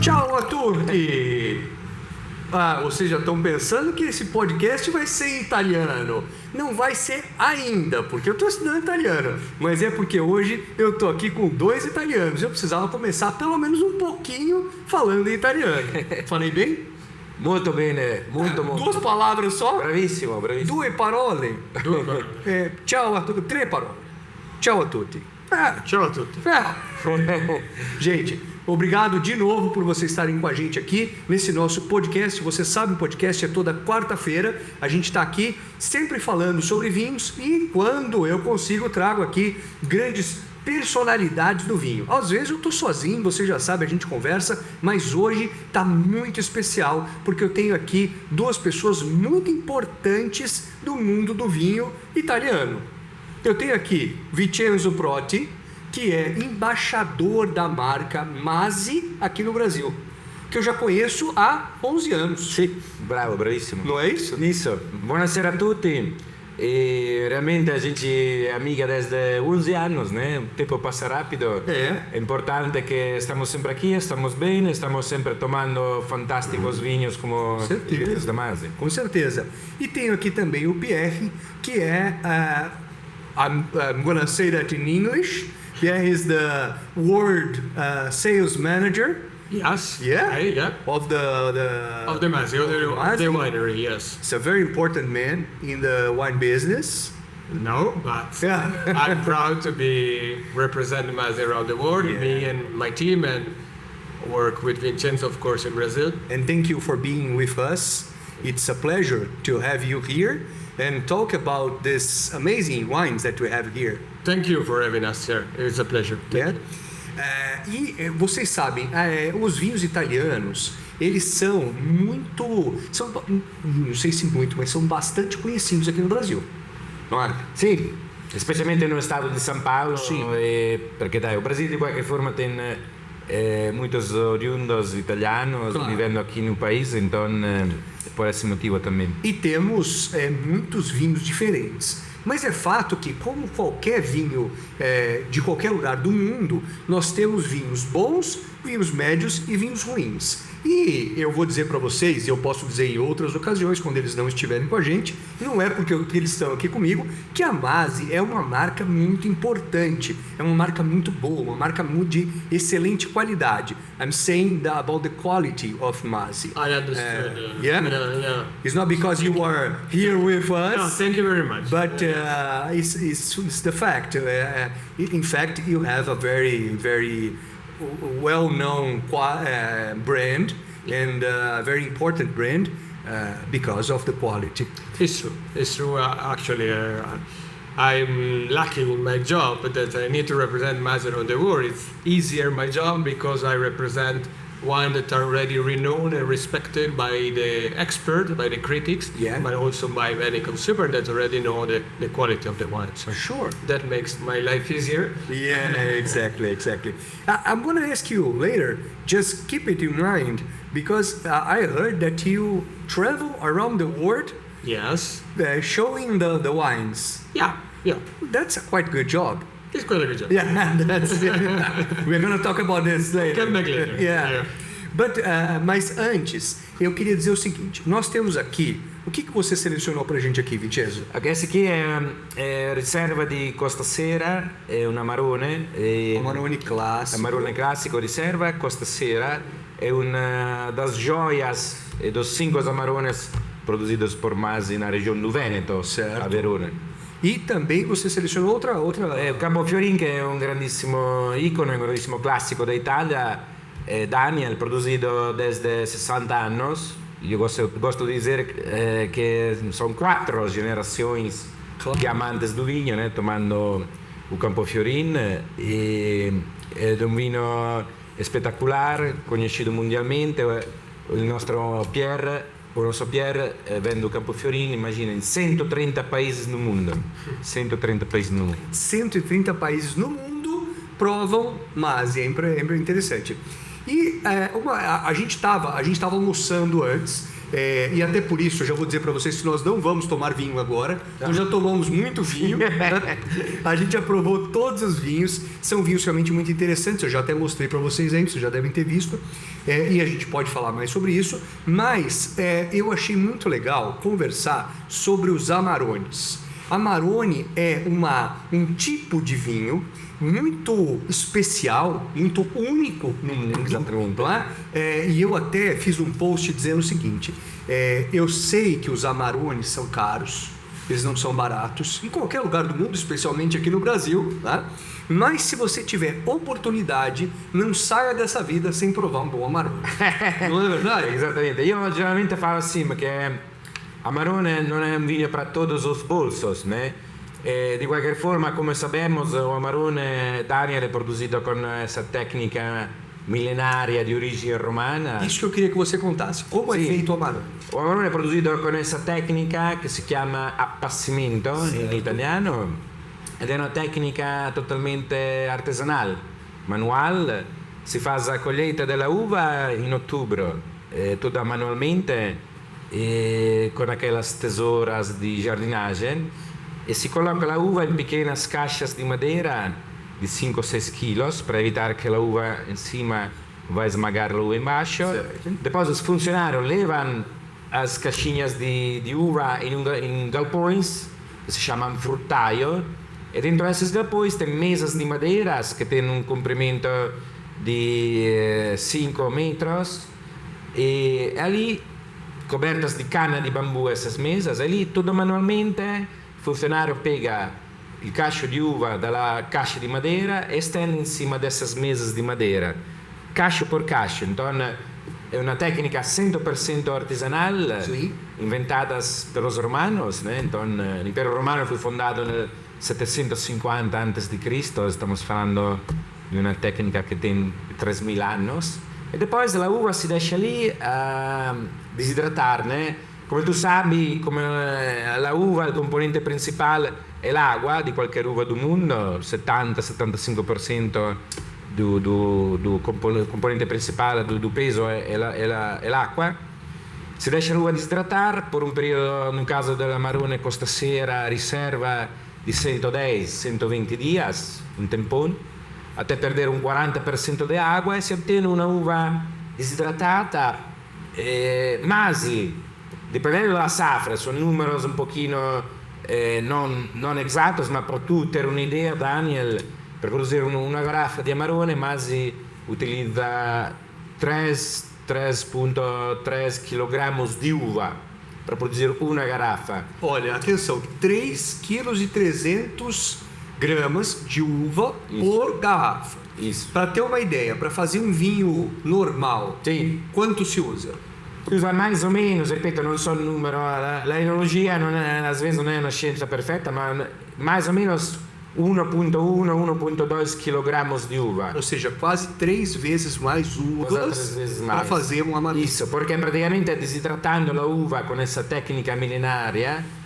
Ciao a tutti! Vocês já estão pensando que esse podcast vai ser em italiano. Não vai ser ainda, porque eu estou estudando italiano. Mas é porque hoje eu estou aqui com 2 italianos. Eu precisava começar pelo menos um pouquinho falando em italiano. Falei bem? Molto bene, molto. 2 palavras só? Bravissimo. 2 parole? Ciao a tutti. 3 parole. Ciao a tutti. Ciao a tutti. Gente, obrigado de novo por vocês estarem com a gente aqui nesse nosso podcast. Você sabe, o podcast é toda quarta-feira. A gente está aqui sempre falando sobre vinhos e quando eu consigo trago aqui grandes personalidades do vinho. Às vezes eu estou sozinho, você já sabe, a gente conversa, mas hoje está muito especial porque eu tenho aqui 2 pessoas muito importantes do mundo do vinho italiano. Eu tenho aqui Vincenzo Proti, que é embaixador da marca Masi aqui no Brasil, que eu já conheço há 11 anos. Sì, bravo, bravissimo. Não é isso? Isso. Buonasera a tutti. E realmente a gente é amiga desde 11 anos, né? O tempo passa rápido. É importante que estamos sempre aqui, estamos bem, estamos sempre tomando fantásticos vinhos como os da Masi. Com certeza. E tenho aqui também o Pierre, que é I'm gonna say that in English. Pierre is the world sales manager. Yes. Yeah. Yeah. Of the Masi, the winery. Yes. It's a very important man in the wine business. No, but Yeah. I'm proud to be representing Masi around the world. Yeah. Me and my team, and work with Vincenzo, of course, in Brazil. And thank you for being with us. It's a pleasure to have you here and talk about these amazing wines that we have here. Thank you for having us here. It's a pleasure. Yeah? Vocês sabem, os vinhos italianos, eles são não sei se muito, mas são bastante conhecidos aqui no Brasil. Não é? Sì, specialmente no estado di San Paolo, Sì. perché dai, o Brasile di qualche forma tem muitos oriundos italianos Claro. vivendo aqui no país, então por esse motivo também. E temos muitos vinhos diferentes. Mas é fato que, como qualquer vinho de qualquer lugar do mundo, nós temos vinhos bons, vinhos médios e vinhos ruins. E eu vou dizer para vocês, e eu posso dizer em outras ocasiões, quando eles não estiverem com a gente, não é porque eles estão aqui comigo, que a Masi é uma marca muito importante, é uma marca muito boa, uma marca de excelente qualidade. I'm saying about the quality of Masi. I understood. Yeah? Yeah. It's not because you are here with us. No, thank you very much. But it's the fact. In fact, you have a very, very well-known brand and a very important brand because of the quality. It's true. It's true. Actually, I'm lucky in my job that I need to represent Masi around the world. It's easier my job because I represent wine that are already renowned and respected by the expert, by the critics, Yeah. but also by many consumers that already know the quality of the wine. So Sure. that makes my life easier. Yeah, exactly. I'm going to ask you later, just keep it in mind, because I heard that you travel around the world Yes. showing the wines. Yeah. That's a quite good job. It's quite a good job. Yeah, we're going to talk about this later. Come back later. Yeah. But, mas antes, eu queria dizer o seguinte, nós temos aqui, o que você selecionou pra gente aqui, Vincenzo? Essa aqui é riserva di Costa Sera, é un Amarone. Amarone clássico. Amarone clássico riserva, Costa Sera, é uma das joias e dos 5 Amarones produzidos por Masi na região do Veneto, Certo. a Verona. E também você selecionou outra... O Campofiorin, che è un grandissimo icono, un grandissimo classico d'Italia, Daniel, produzido desde 60 anos. Eu gosto de dizer que são 4 gerações de amantes do vinho, né, tomando o Campofiorin. E è un vino espetacular, conosciuto mundialmente. Il nostro Pierre vende o Campofiorin, imagina, em 130 países no mundo. 130 países no mundo. 130 países no mundo provam Masi, é interessante. E a gente estava almoçando antes E até por isso, eu já vou dizer para vocês que nós não vamos tomar vinho agora. Nós já tomamos muito vinho. A gente aprovou todos os vinhos. São vinhos realmente muito interessantes. Eu já até mostrei para vocês aí, vocês já devem ter visto. E a gente pode falar mais sobre isso. Mas eu achei muito legal conversar sobre os Amarones. Amarone é um tipo de vinho muito especial, muito único no mundo. E eu até fiz um post dizendo o seguinte: eu sei que os Amarones são caros, eles não são baratos, em qualquer lugar do mundo, especialmente aqui no Brasil, tá? Mas se você tiver oportunidade, não saia dessa vida sem provar um bom Amarone. Não é verdade? Exatamente. Io generalmente falo assim, perché Amarone non è un vino para todos os bolsos, né? De qualquer forma, como sabemos, o Amarone Daniel é produzido com essa técnica milenária de origem romana. Isso que eu queria que você contasse. Como é feito o Amarone? O Amarone è produzido con essa tecnica che si chiama appassimento in italiano ed è una tecnica totalmente artesanale, manual. Si fa la colheita della uva in ottobre, tutta manualmente, con aquelas tesouras de jardinagem, e si coloca la uva in pequenas caixas de madeira de 5 ou 6 quilos para evitar que a uva em cima vai esmagar a uva embaixo. Depois os funcionários levam as caixinhas de uva em galpões que se chamam frutaio, e dentro desses galpões tem mesas de madeiras que têm um comprimento de 5 metros, e ali cobertas de cana de bambu essas mesas, e lì tutto manualmente il funzionario pega il cacho di uva dalla caixa de madeira e stende in cima dessas mesas de madeira, cacho por cacho. Então é uma técnica 100% artesanal, inventada pelos romanos, né? Então o Império Romano foi fundado nel 750 a.C., estamos falando di una tecnica che tem 3.000 anos. E depois a uva si deixa ali a desidratar, né? Come tu sabe, come la uva, il componente principale è l'acqua di qualche uva do mundo, 70-75% do componente principale do peso è l'acqua. Si deixa a uva desidratar por un periodo, no caso dell'Amarone Costa Sierra, riserva di 110-120 dias, un tempone, até perder un 40% di acqua, e si ottiene una uva desidratata, mas dependendo da safra, sono números un pochino non esattos, ma per tu ter un'idea, Daniel, per produrre una garrafa di Amarone, Masi utilizza 3,3 kg di uva per produrre una garrafa. Olha, atenção, 3,3 kg de uva por garrafa. Isso. Para ter uma ideia, para fazer um vinho normal, quanto se usa? Si usa mais ou menos, ripeto, non so il numero, la enologia às vezes non è una scienza perfetta, ma mais ou menos 1,2 kg di uva. Ou seja, quase 3 vezes mais uvas para fazer um Amarone. Isso, perché praticamente desidratando la uva con questa tecnica millenaria,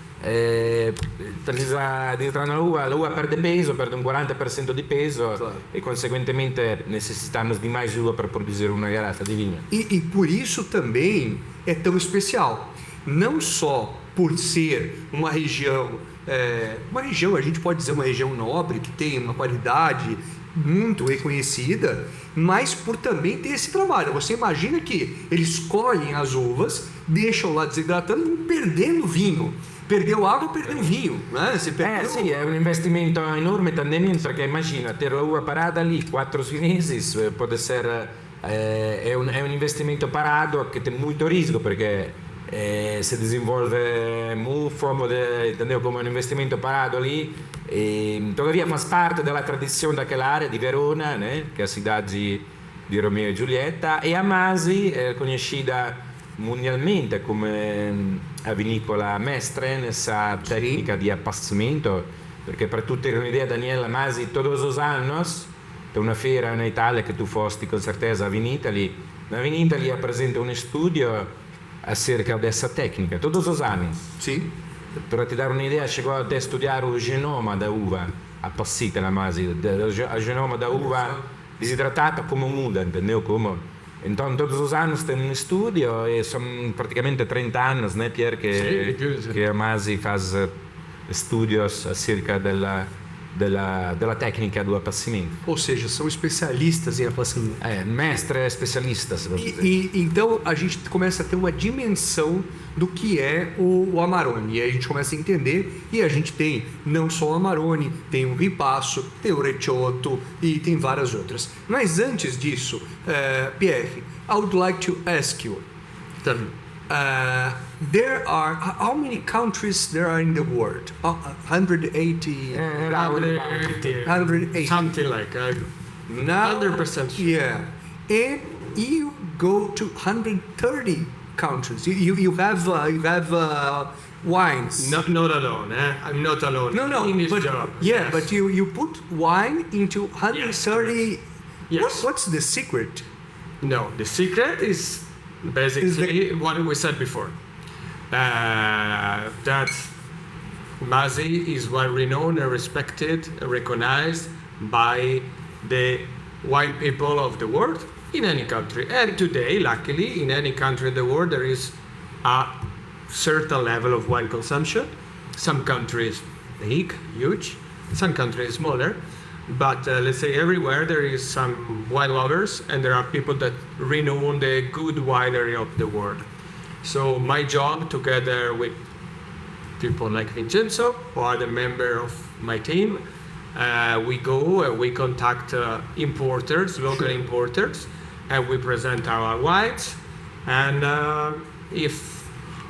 la uva perde peso, perde un 40% di peso, claro. E conseguentemente necessitamos de mais uva para produzir uma garrafa de vinho. E por isso também é tão especial, não só por ser uma região, a gente pode dizer uma região nobre, que tem uma qualidade muito reconhecida, mas por também ter esse trabalho. Você imagina que eles colhem as uvas, deixam lá desidratando e perdendo vinho. Perdeu água, perdeu vinho, né? Se perdeu... Sì, è un investimento enorme também, perché immagina, ter a uva parada ali 4 meses, pode ser, è un investimento parado che tem muito risco, perché se desenvolve mufo, entendeu? Come un investimento parado lì, e tuttavia fa parte della tradizione daquell'area di Verona, né? Che è la cidade di Romeo e Giulietta, e a Masi è conosciuta mundialmente come a vinicola mestre nessa tecnica di appassimento, perché per tu ter un'idea, Daniela, Masi todos os anos tem una fiera in Italia che tu fosti con certeza a Vinitaly. Na Vinitaly è presente un studio acerca dessa tecnica, todos os anos. Sì. Per ti dare un'idea, chegou a studiare il genoma da uva appassita la Masi, il genoma da uva desidratata come muda, entendeu? Come Então, todos os anos tem um estúdio e são praticamente 30 anos, né, Pierre, que a Masi faz estúdios acerca della tecnica do apacimento. Ou seja, são especialistas em apacimento. Mestre especialistas. Então a gente começa a ter uma dimensão do que é o Amarone. E aí a gente começa a entender, e a gente tem não só o Amarone, tem o Ripasso, tem o Recioto e tem várias outras. Mas antes disso, Pierre, I would like to ask you, there are, how many countries there are in the world? 180? 180. Something like Now, 100%. Yeah. And you go to 130 countries. You have wines. Not alone. I'm not alone. No. In this But job. yeah, Yes. but you put wine into 130. Yes. What's the secret? No, the secret is basically what we said before. That Masi is well renowned and respected and recognized by the wine people of the world in any country. And today, luckily, in any country in the world, there is a certain level of wine consumption. Some countries big, huge, some countries smaller. But let's say everywhere there is some wine lovers, and there are people that renown the good winery of the world. So my job, together with people like Vincenzo, who are the member of my team, we go and we contact importers, local importers, and we present our wines. And if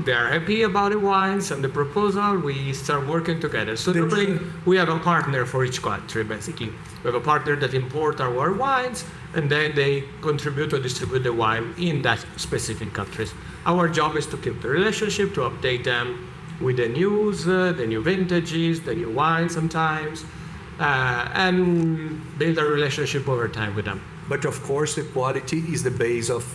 they are happy about the wines and the proposal, we start working together. So normally we have a partner for each country, basically. We have a partner that imports our wines, and then they contribute to distribute the wine in that specific countries. Our job is to keep the relationship, to update them with the news, the new vintages, the new wine sometimes, and build a relationship over time with them. But of course, the quality is the base of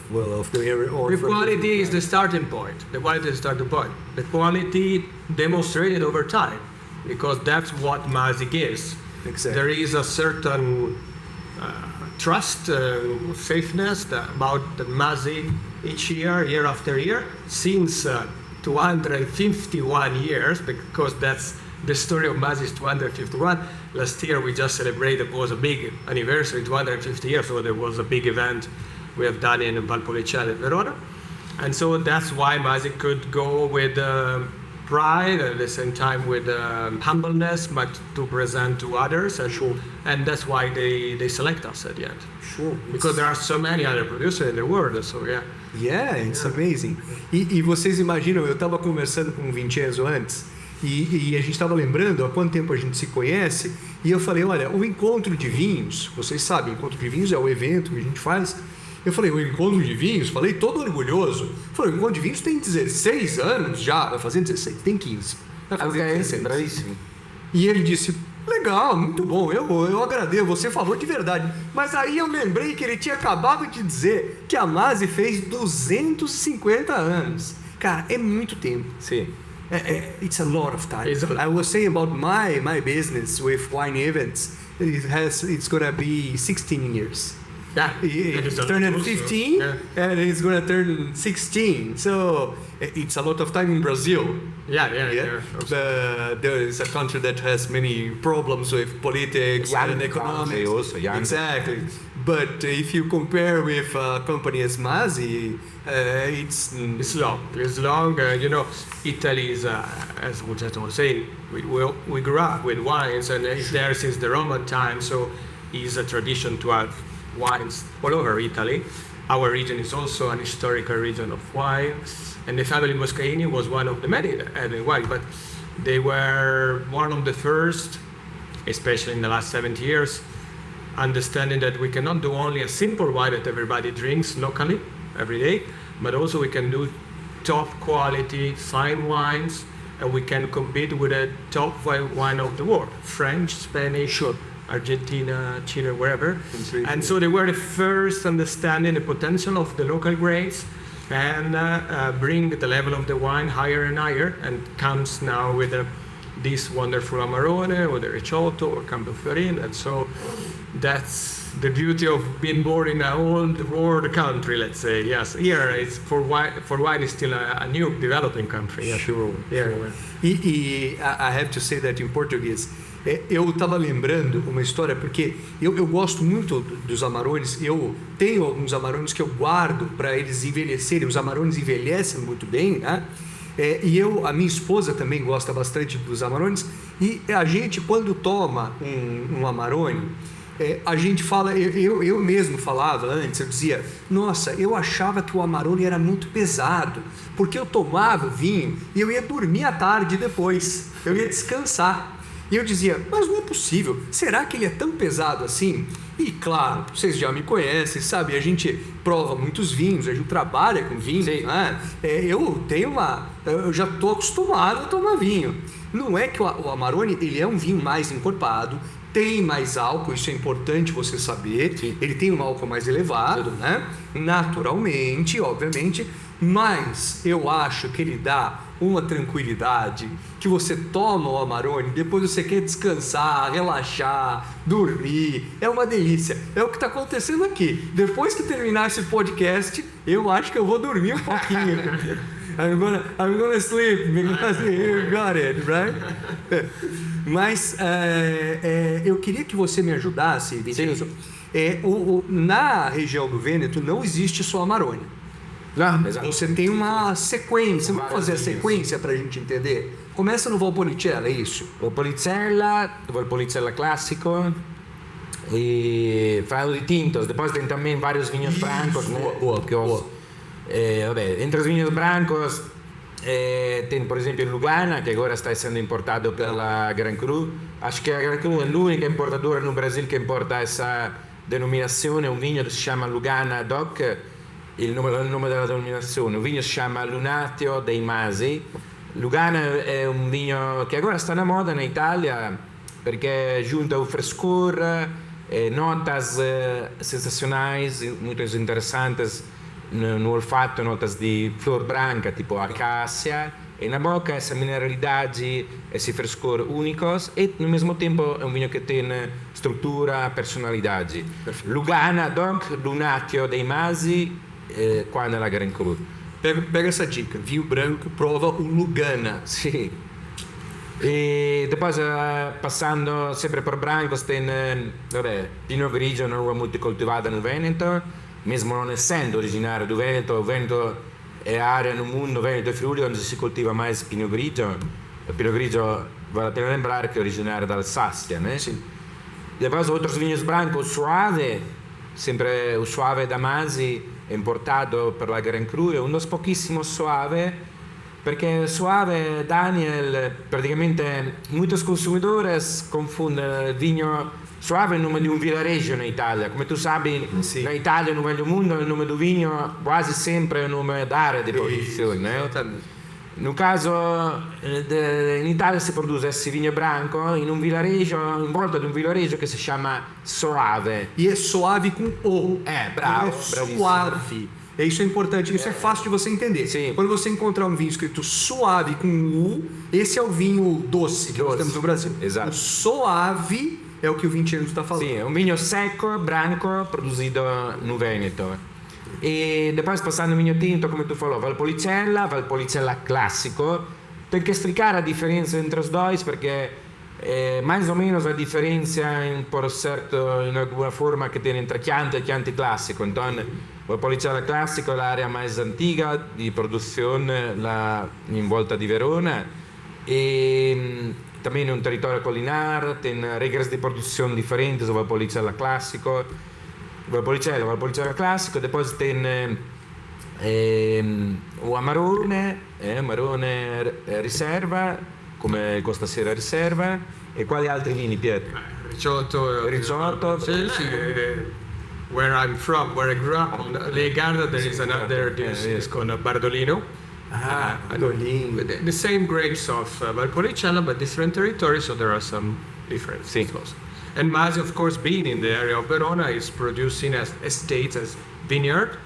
the area. The quality is the starting point. The quality is the starting point. The quality demonstrated over time, because that's what Masi gives. Exactly. There is a certain trust, safeness about the Masi each year after year, since 251 years, because that's the story of Masi is 251. Last year we just celebrated, it was a big anniversary, 250 years, so there was a big event we have done in Valpolicella, Verona. And so that's why Masi could go with pride, at the same time with humbleness, but to present to others. And that's why they select us at the end. Sure. Because there are so many other producers in the world, so yeah. Yeah, it's amazing. E vocês imaginam, eu estava conversando com o Vincenzo antes, e a gente estava lembrando há quanto tempo a gente se conhece, e eu falei, olha, o encontro de vinhos, vocês sabem, o encontro de vinhos é o evento que a gente faz. Eu falei, o encontro de vinhos, falei todo orgulhoso. Falei, o encontro de vinhos tem 16 anos já, vai fazer 16, tem 15. Vai fazer 16. Bravíssimo. E ele disse, legal, muito bom, eu agradeço, você falou de verdade. Mas aí eu lembrei que ele tinha acabado de dizer que a Masi fez 250 anos. Cara, é muito tempo. Sim. It's a lot of time. I was saying about my business with wine events. It's gonna be 16 years. Yeah, It's turned 15 and it's gonna turn 16. So it's a lot of time in Brazil. Yeah. There is a country that has many problems with politics and economics. Also, Exactly. But if you compare with a company as Masi, it's long. It's long. Italy is, as Vincenzo was saying, we grew up with wines, and it's there since the Roman time. So it's a tradition to have wines all over Italy. Our region is also an historical region of wine, and the family Moscaini was one of the many that had wine, but they were one of the first, especially in the last 70 years, understanding that we cannot do only a simple wine that everybody drinks locally every day, but also we can do top quality fine wines, and we can compete with the top wine of the world, French, Spanish, Argentina, Chile, wherever. And so they were the first understanding the potential of the local grades and bring the level of the wine higher and higher, and comes now with this wonderful Amarone or the Ricciotto or Campofiorin. And so that's the beauty of being born in a old world country, let's say. Yes, here it's for wine is still a new developing country. Yeah, Sure. Yeah. E I have to say that in português. Eu estava lembrando uma história, porque eu gosto muito dos Amarones. Eu tenho alguns Amarones que eu guardo para eles envelhecerem. Os Amarones envelhecem muito bem, né? A minha esposa também gosta bastante dos Amarones. E a gente, quando toma um Amarone, a gente fala, eu mesmo falava antes, eu dizia, nossa, eu achava que o Amarone era muito pesado, porque eu tomava o vinho e eu ia dormir à tarde depois, eu ia descansar. E eu dizia, mas não é possível, será que ele é tão pesado assim? E claro, vocês já me conhecem, sabe, a gente prova muitos vinhos, a gente trabalha com vinho, né? Eu já estou acostumado a tomar vinho. Não é que o Amarone, ele é um vinho mais encorpado, tem mais álcool, isso é importante você saber. Sim. Ele tem um álcool mais elevado, né? Naturalmente, obviamente, mas eu acho que ele dá uma tranquilidade, que você toma o Amarone, depois você quer descansar, relaxar, dormir, é uma delícia. É o que está acontecendo aqui. Depois que terminar esse podcast, eu acho que eu vou dormir um pouquinho. I'm gonna sleep because you got it, right? Mas eu queria que você me ajudasse, Vinhos. Na região do Vêneto não existe só Amarone. Você tem uma sequência. Vamos fazer a sequência para a gente entender? Começa no Valpolicella, é isso? Valpolicella clássico, e Fado de Tintos. Depois tem também vários vinhos brancos, né? Entre os vinhos brancos tem, por exemplo, o Lugana, que agora está sendo importado pela Gran Cru. Acho que a Gran Cru é a única importadora no Brasil que importa essa denominazione. Un vinho che si chiama Lugana DOC, il nome della denominazione. Un vinho si chiama Lunatio dei Masi. Lugana è un vinho che agora sta na moda in Italia perché junta o frescor, notas sensacionais, muito interessantes no olfato, notas de flor branca, tipo acácia, e na boca essa mineralidade, esse frescor únicos, e no mesmo tempo é um vinho que tem estrutura, personalidade. Lugana, donc, Lunatio dei Masi, qua nella Gran Cru. Pega essa dica, vinho branco, prova o Lugana. Sì. E depois, passando sempre per brancos, tem Pinot Grigio, una uva molto coltivata nel Veneto, mesmo non essendo originario do Veneto. O Veneto è area no mundo, Veneto e Friuli, onde si coltiva mais Pinot Grigio. O Pinot Grigio, vale a pena lembrar que é originário da Alsácia, né? Sim. Depois, outros vinhos brancos, Suave, sempre o Suave da Masi, importato per la Gran Cru, è un dos pochissimo Suave, perché Suave, Daniel, praticamente muitos consumidores confondono il vino Suave il nome di un villareggio in Italia. Come tu sai, sì, in Italia e nel Medio Mondo il nome del vino quasi sempre è un nome d'area di produzione. No caso, in Italia si produce esse vinho branco in un villareggio, in volta di un villareggio che si chiama Soave. E é suave com O. Bravo. Suave. Isso é importante, isso é fácil de você entender. Sim. Quando você encontrar um vinho escrito suave com U, esse é o vinho doce que nós temos no Brasil. Exato. O suave é o que o Vincenzo está falando. Sì, è un vino secco, branco, produzido no Veneto. E depois passando vinho tinto, come tu falou, Valpolicella clássico. Tem que explicar a diferença entre os dois, porque mais ou menos a diferença por certo, in alguma forma, che tem entre Chianti e Chianti classico. Então, Valpolicella clássico è l'area mais antiga di produzione in volta di Verona, e também è un territorio collinare, tem regras di produzione differenti su Valpolicella classico. Valpolicella classico, depois tem o Amarone, riserva, come Costa Sera riserva, e quali altri vini, Pietro? Ricciotto. Where I'm from, where I grew up, on Le Garda, there is another dish, it's called Bardolino. Bardolino. The same grapes of Valpolicella, but different territories, so there are some differences. Sì. And Masi, of course, being in the area of Verona, is producing as estates, as vineyard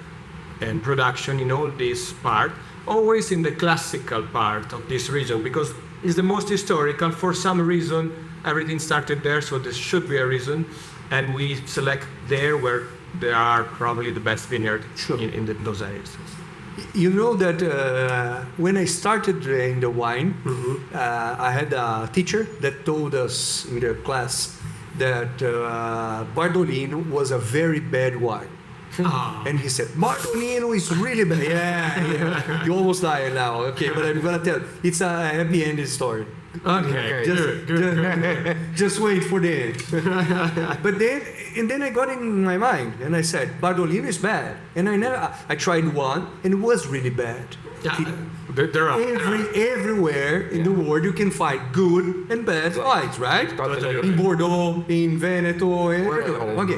and production in all this part, always in the classical part of this region, because is the most historical. For some reason, everything started there, so there should be a reason. And we select there where there are probably the best vineyard those areas. You know that when I started in the wine, I had a teacher that told us in the class that Bardolino was a very bad wine. And he said, Bardolino is really bad. Yeah. You almost died now. Okay, but I'm going to tell you, it's a happy ending story. Okay, Just wait for the end. But then I got in my mind and I said, Bardolino is bad. And I tried one and it was really bad. Yeah, there are everywhere in the world you can find good and bad wines, right? In Bordeaux, in Veneto, everywhere. Okay.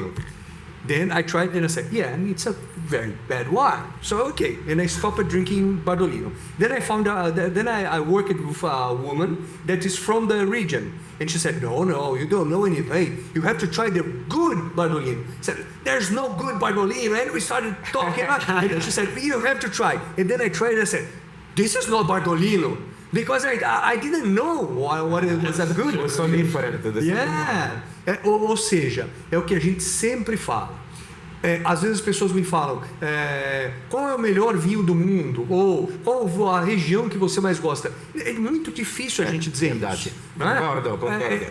Then I tried and I said, yeah, it's a very bad wine. So, okay. And I stopped drinking Bardolino. Then I found out, then I worked with a woman that is from the region. And she said, no, you don't know anything. You have to try the good Bardolino. I said, there's no good Bardolino. And we started talking about it. And she said, you have to try. And then I tried and I said, this is not Bardolino. Because I didn't know what it was that good. It was so different. Yeah. Ou seja, é o que a gente sempre fala. Às vezes as pessoas me falam, qual é o melhor vinho do mundo? Ou qual a região que você mais gosta? É muito difícil a gente dizer isso.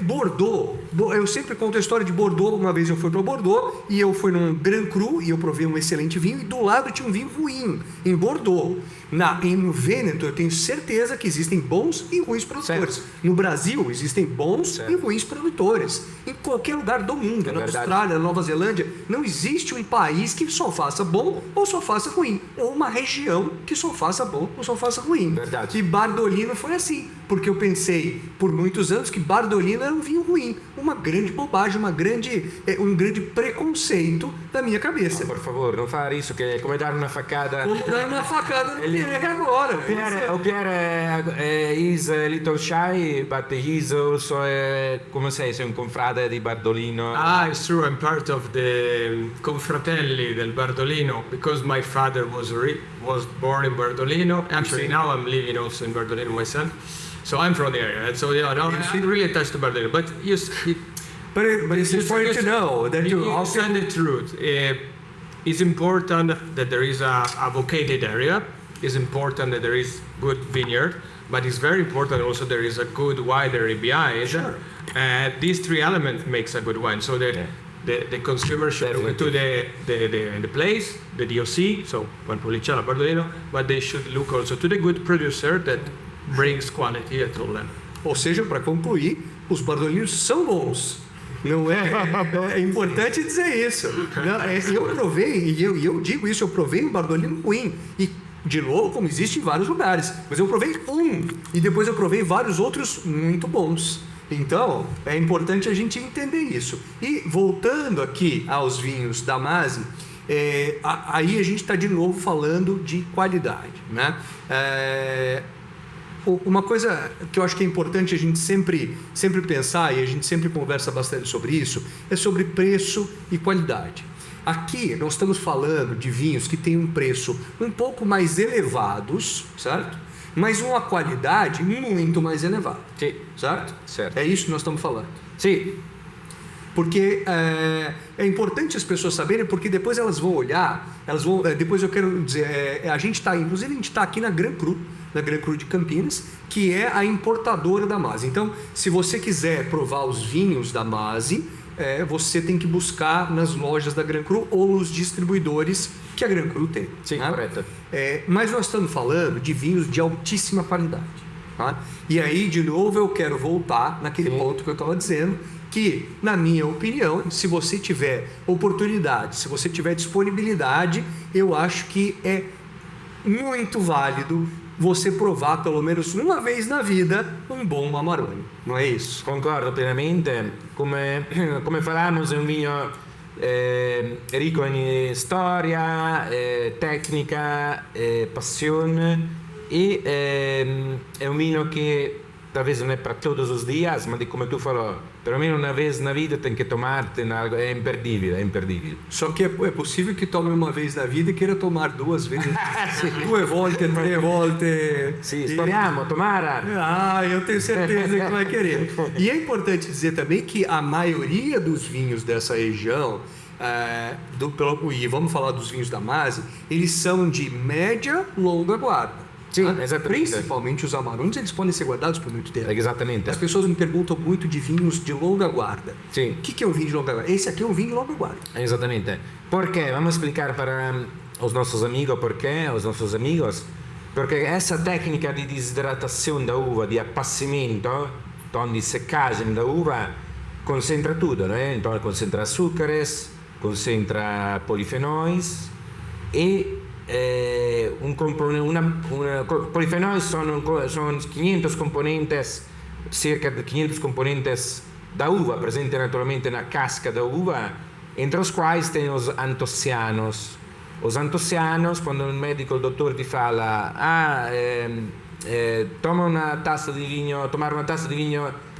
Bordeaux. Eu sempre conto a história de Bordeaux. Uma vez eu fui para Bordeaux e eu fui num Grand Cru e eu provei um excelente vinho e do lado tinha um vinho ruim, em Bordeaux. No Vêneto eu tenho certeza que existem bons e ruins produtores. Certo. No Brasil existem bons e ruins produtores. Em qualquer lugar do mundo, na Austrália, na Nova Zelândia, não existe um país que só faça bom ou só faça ruim. Ou uma região que só faça bom ou só faça ruim. Verdade. E Bardolino foi assim, porque eu pensei por muitos anos que Bardolino era um vinho ruim. Uma grande bobagem, um grande preconceito da minha cabeça. Por favor, não fare isso, que é como dar uma facada. Como dar uma facada no Pierre agora. O Pierre is a little shy, but he's also, come say, un confrade di Bardolino. It's true. I'm part of the confratelli del Bardolino because my father was born in Bardolino. Actually, now I'm living also in Bardolino myself. So I'm from the area, and so I'm really attached to Bardolino. But but it's important to know that you understand the truth. It's important that there is a vocated area. It's important that there is good vineyard, but it's very important also there is a good winery behind. Sure. These three elements makes a good wine. So the consumer should look to the place, the DOC, so Valpolicella, Bardolino, but they should look also to the good producer that brings quality at all level. Ou seja, para concluir, os Bardolinos são bons. Não é importante dizer isso. Eu provei, e eu digo isso, eu provei um Bardolino ruim. E, de novo, como existe em vários lugares. Mas eu provei e depois eu provei vários outros muito bons. Então, é importante a gente entender isso. E, voltando aqui aos vinhos da Masi, aí a gente está de novo falando de qualidade, né? Uma coisa que eu acho que é importante a gente sempre pensar, e a gente sempre conversa bastante sobre isso, é sobre preço e qualidade. Aqui nós estamos falando de vinhos que têm um preço um pouco mais elevados, certo? Mas uma qualidade muito mais elevada. Sim. Certo? É isso que nós estamos falando. Sim. Porque é importante as pessoas saberem, porque depois elas vão olhar, depois eu quero dizer, inclusive a gente está aqui na Grand Cru de Campinas, que é a importadora da Masi. Então, se você quiser provar os vinhos da Masi, você tem que buscar nas lojas da Grand Cru ou nos distribuidores que a Grand Cru tem. Sim, né? Correto. Mas nós estamos falando de vinhos de altíssima qualidade. Tá? E aí, de novo, eu quero voltar naquele ponto que eu estava dizendo, que, na minha opinião, se você tiver oportunidade, se você tiver disponibilidade, eu acho que é muito válido você provar, pelo menos uma vez na vida, um bom Amarone. Não é isso? Concordo pienamente. Come falamos, è un vino ricco in storia, tecnica, passione, e è un vino che talvez não é para todos os dias, mas como tu falou, pelo menos uma vez na vida tem que tomar, é imperdível, é imperdível. Só que é possível que tome uma vez na vida e queira tomar duas vezes. Due volte, tre volte. Sì, speriamo, Tomara. Ah, eu tenho certeza que vai querer. E é importante dizer também que a maioria dos vinhos dessa região, e vamos falar dos vinhos da Masi, eles são de média, longa guarda. Sim, exatamente. Principalmente os Amarones, eles podem ser guardados por muito tempo. Exatamente. As pessoas me perguntam muito de vinhos de longa guarda. Sim. O que é um vinho de longa guarda? Esse aqui é um vinho de longa guarda. Exatamente. Porque, vamos explicar para os nossos amigos porquê, os nossos amigos, porque essa técnica de desidratação da uva, de apacimento, então de secagem da uva, concentra tudo, né? Então concentra açúcares, concentra polifenóis e polifenóis são 500 componentes, cerca de 500 componentes da uva, presente naturalmente na casca da uva, entre os quais tem os antocianos. Os antocianos, quando o médico, o doutor ti fala tomar uma taça de vinho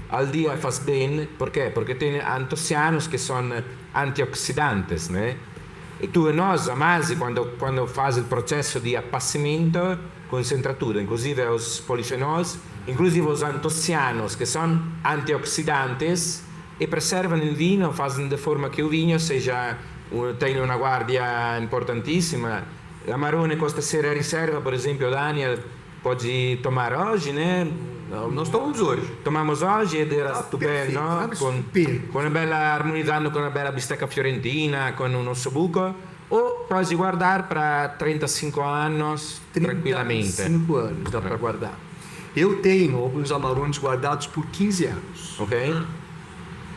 al dia faz bem, perché? Porque tem antocianos que são antioxidantes, né? E tu e nós, a Masi, quando faz o processo di appassimento, concentra tudo, inclusive os polifenóis, inclusive os antocianos, que são antioxidantes e preservam il vino, fazem de forma que o vinho tenha uma guardia importantissima. L'amarone questa sera riserva, per esempio, Daniel, pode tomar hoje, né? Nós tomamos hoje. Tomamos oggi ed era stupendo, no? Con una bella, armonizzando con una bella bistecca fiorentina, con un ossobuco, o puoi guardare per 35 anni tranquillamente. 35 anos dá para guardar. Eu tenho alguns Amarones guardados por 15 anos. Ok?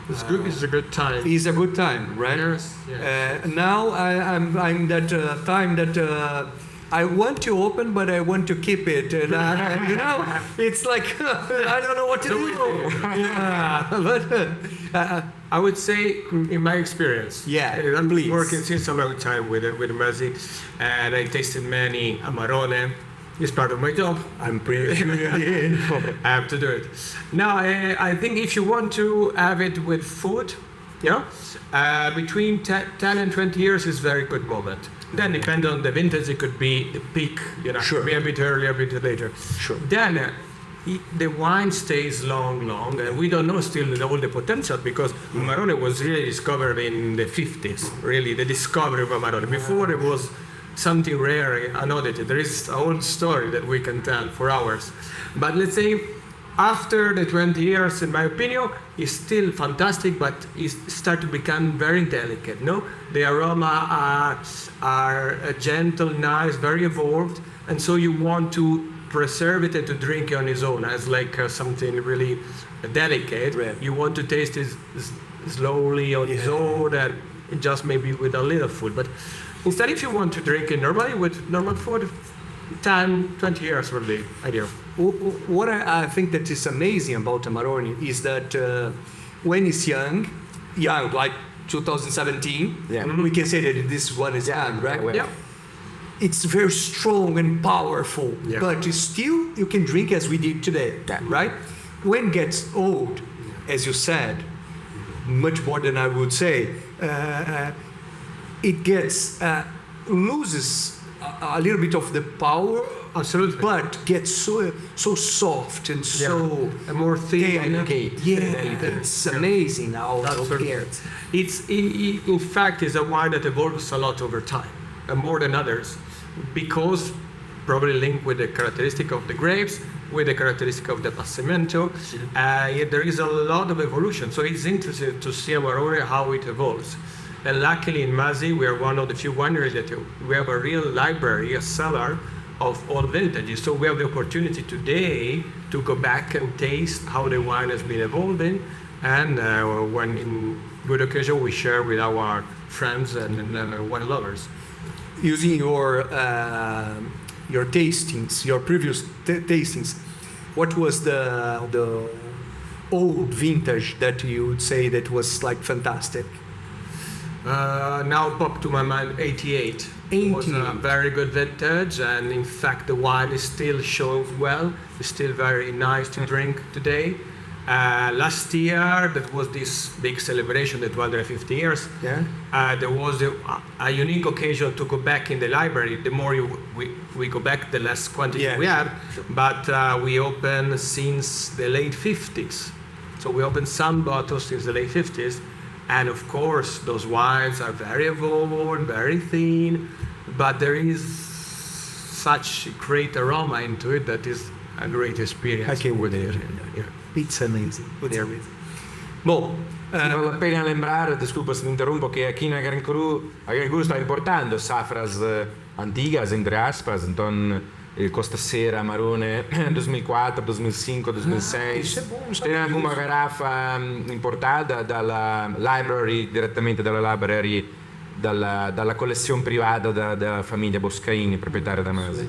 It's a good time. It's a good time, right? Yes. Now I'm that time that I want to open, but I want to keep it. And it's like I don't know what to do. But I would say, in my experience, I'm please. working since a long time with Masi, and I tasted many Amarone. It's part of my job. I'm pretty sure you did. I have to do it. Now, I think if you want to have it with food, between 10 and 20 years is a very good moment. Then, depending on the vintage, it could be the peak, Sure. Maybe a bit earlier, a bit later. Sure. Then, the wine stays long, and we don't know still all the potential because Amarone was really discovered in the 50s, really, the discovery of Amarone. Before it was something rare, unaudited. There is a whole story that we can tell for hours. But let's say after the 20 years, in my opinion, it's still fantastic, but it starts to become very delicate, no? The aroma are gentle, nice, very evolved, and so you want to preserve it and to drink it on its own as like something really delicate. Right. You want to taste it slowly on its own and just maybe with a little food. But instead, if you want to drink it normally with normal food, 10, 20 years would be ideal. What I think that is amazing about Amarone is that when it's young, like 2017, we can say that this one is young, right? Well. Yeah. It's very strong and powerful, but still you can drink as we did today, right? When it gets old, as you said, much more than I would say, it gets loses a little bit of the power, Absolutely. but gets so soft and so and more thin. Delicate. it's amazing how it gets. In fact, it's a wine that evolves a lot over time, and more than others, because probably linked with the characteristic of the grapes, with the characteristic of the passamento. There is a lot of evolution, so it's interesting to see Amarone how it evolves. And luckily in Masi, we are one of the few wineries that we have a real library, a cellar of all vintages. So we have the opportunity today to go back and taste how the wine has been evolving. And when in good occasion, we share with our friends and wine lovers. Using your tastings, your previous tastings, what was the old vintage that you would say that was like fantastic? Now popped to my mind 88. It was a very good vintage, and in fact the wine is still showing well. It's still very nice to drink today. Last year, that was this big celebration, the 250 years. Yeah. There was a unique occasion to go back in the library. The more we go back, the less quantity we have. But we open since the late 50s. So we opened some bottles since the late 50s. And of course, those wines are very evolved, very thin, but there is such great aroma into it that is a great experience. I can't wait there. It's amazing. It's amazing. Bom, Devo appena lembrar, desculpa se te interrumpo, que aqui na Gran Cru está importando safras antigas, entre aspas, então Costa Cera, Amarone 2004, 2005, 2006. Isso é bom, Tem alguma garrafa importada dalla library, direttamente dalla library, dalla collezione privata da famiglia Boscaini, proprietaria da Masi.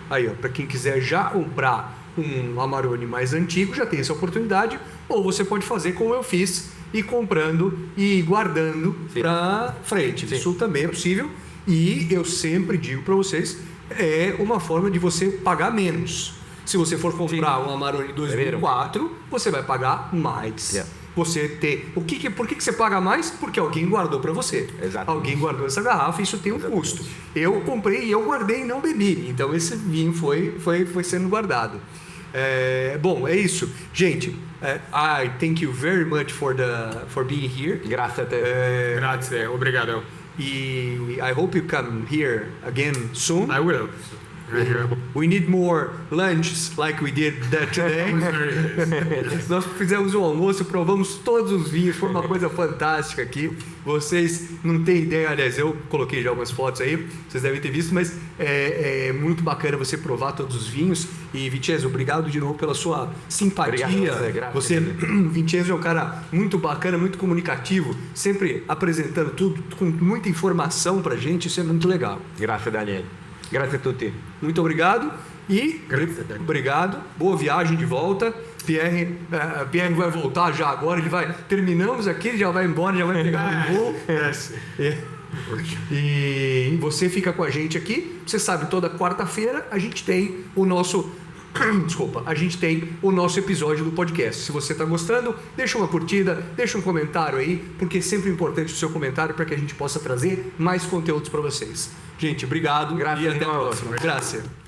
Aí, ó, para quem quiser já comprar um Amarone mais antigo, já tem essa oportunidade, ou você pode fazer como eu fiz, ir comprando e guardando para frente. Sim. Isso também é possível, e eu sempre digo para vocês, é uma forma de você pagar menos. Se você for comprar um Amarone 2004, você vai pagar mais. Yeah. Você ter... Por que você paga mais? Porque alguém guardou para você. Exatamente. Alguém guardou essa garrafa e isso tem um custo. Eu comprei e eu guardei e não bebi. Então esse vinho foi sendo guardado. Bom, é isso. Gente, I thank you very much for being here. Grazie a te. Grazie, obrigado. E I hope you come here again soon. I will. We need more lunches like we did that today. Nós fizemos um almoço, provamos todos os vinhos, foi uma coisa fantástica aqui. Vocês não têm ideia, aliás, eu coloquei já algumas fotos aí, vocês devem ter visto, mas é muito bacana você provar todos os vinhos. E Vincenzo, obrigado de novo pela sua simpatia. Obrigado, você, Vincenzo é um cara muito bacana, muito comunicativo, sempre apresentando tudo com muita informação pra gente, isso é muito legal. Grazie Daniele. Grazie a tutti. Muito obrigado e obrigado. Boa viagem de volta. Pierre vai voltar já agora. Terminamos aqui, ele já vai embora, já vai pegar o voo. E você fica com a gente aqui. Você sabe, toda quarta-feira a gente tem o nosso episódio do podcast. Se você está gostando, deixa uma curtida, deixa um comentário aí, porque é sempre importante o seu comentário para que a gente possa trazer mais conteúdos para vocês. Gente, obrigado. Grazie e até a di nuovo. próxima. Grazie.